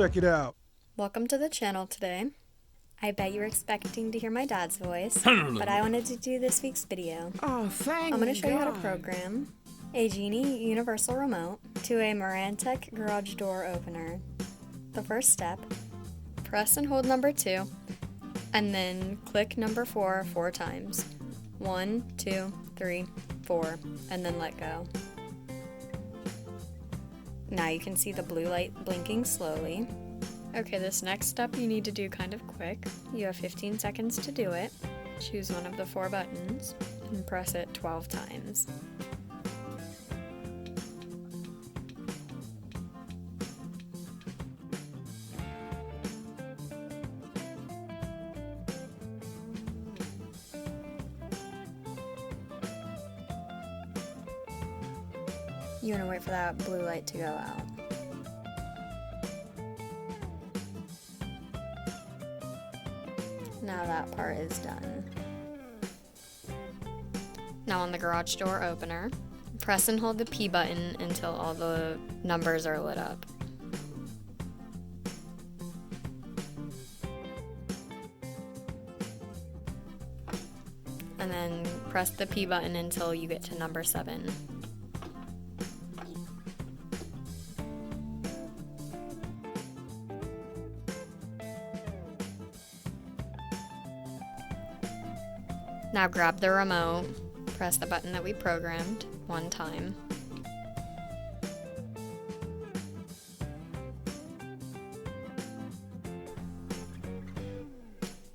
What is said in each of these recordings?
check it out. Welcome to the channel today. I bet you were expecting to hear my dad's voice, but I wanted to do this week's video. Oh, thank I'm going to show you how to God. program a Genie Universal remote to a Marantec garage door opener. The first step, press and hold number 2, and then click number 4 times. 1, 2, 3, 4, and then let go. Now you can see the blue light blinking slowly. Okay, this next step you need to do kind of quick. You have 15 seconds to do it. Choose one of the 4 buttons and press it 12 times. You want to wait for that blue light to go out. Now that part is done. Now on the garage door opener, press and hold the P button until all the numbers are lit up. And then press the P button until you get to number 7. Now grab the remote, press the button that we programmed 1 time.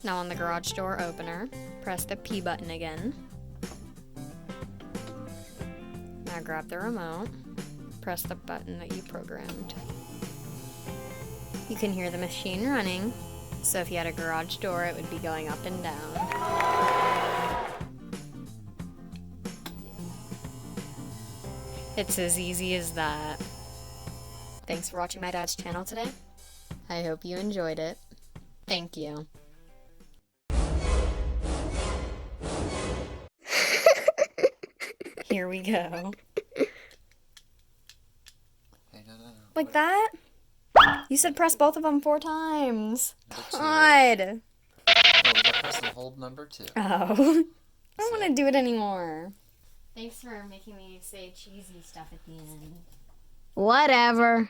Now on the garage door opener, press the P button again. Now grab the remote, press the button that you programmed. You can hear the machine running, so if you had a garage door, it would be going up and down. It's as easy as that. Thanks for watching my dad's channel today. I hope you enjoyed it. Thank you. Here we go. Hey, no. Like that? You said press both of them 4 times. God. Oh, we gotta press the hold number 2. Oh. I don't want to do it anymore. Thanks for making me say cheesy stuff at the end. Whatever.